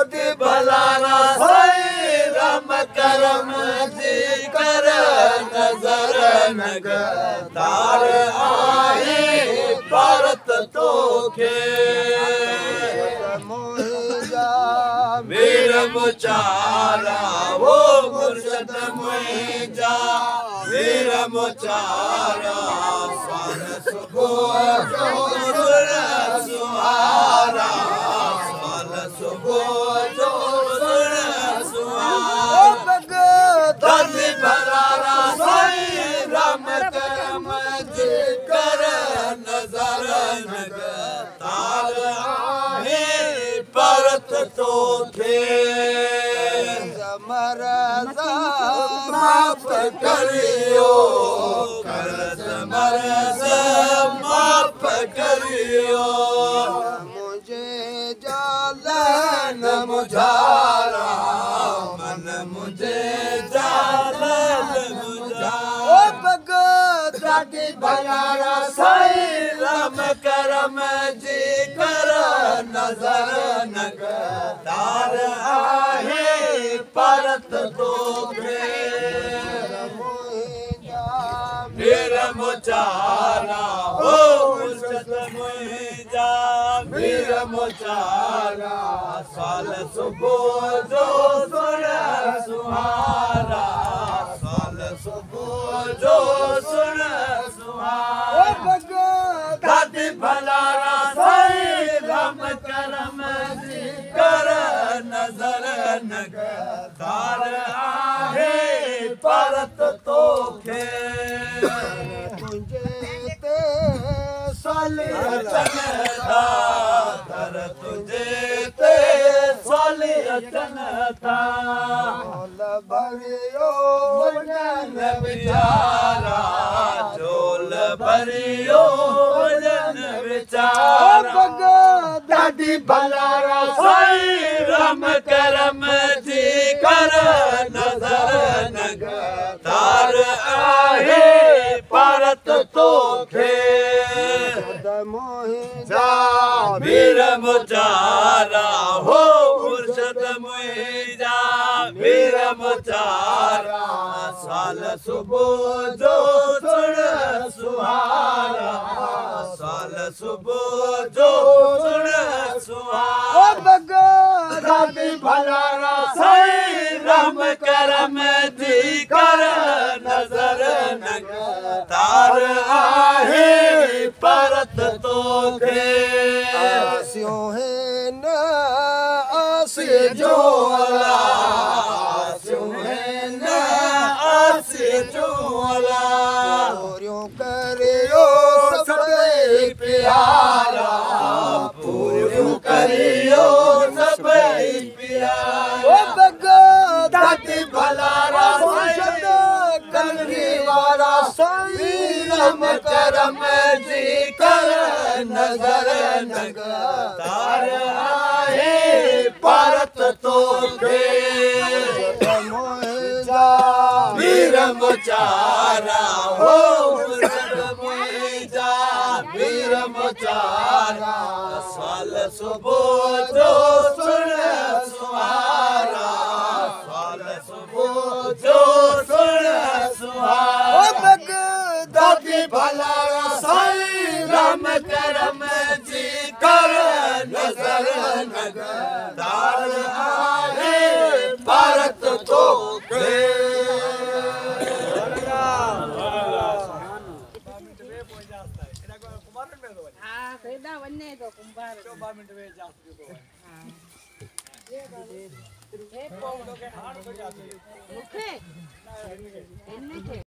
दादी भलारा साईं रम करम जी कर नजर नग तार आहे भारत तोखे वीर मुचारा वो मुर्शद मुंहिंजा वीर मुचारा सन सुबुह जो सुहारा सन सुबुह जो सुहारा दादी भलारा साईं रम करम जी कर नजर नग तार आहे भारत तोखे मरज़ माफ़ करियो कर्ज़ मरज़ माफ़ करियो मुझे जालन मुझारा मन मुझे जालन मुझारा ओ भगत दादी भलारा साईं रम करम जी कर नजर नग तार आहे भारत तोखे वीर मुचारा ओ मुर्शद मुंहिंजा वीर मुचारा साल सुबुह जो सुण सुहारा साल सुबुह जो सुण सुहारा दादी भलारा साईं रम करम जी कर नजर नग तार आहे भारत तोखे तुंहिंजे ते साली अचनि था दर तुंहिंजे ते साली अचनि था झोल भरियो वञनि वीचारा झोल भरियो वञनि वीचारा दादी भलारा साईं रम करम जी कर नजर नग तार आहे भारत तोखे मुंहिंजा वीर मुचारा हो मुर्शद मुंहिंजा वीर मुचारा साल सुबुह जो सुण सुहारा साल सुबुह जो सुण सुहारा दादी भलारा साईं रम करम जी कर नजर नग तार आहे भारत तोखे आसियो है न आसे जो अला आसियो है न आसे जो अला पूरियो करियो सभई प्यारा पूरियो करियो सभई प्यारा दादी भलारा साईं कलगी वारा साईं रम करम जी कर नजर नग तार आहे भारत तोखे मुंहिंजा वीर मुचारा हो मुर्शद मुंहिंजा वीर मुचारा साल सुबुह जो सुण सुहारा साल सुबुह जो सुण सुहारा दादी भलारा साईं रम करम जी कर नजर नग तार आहे भारत तोखे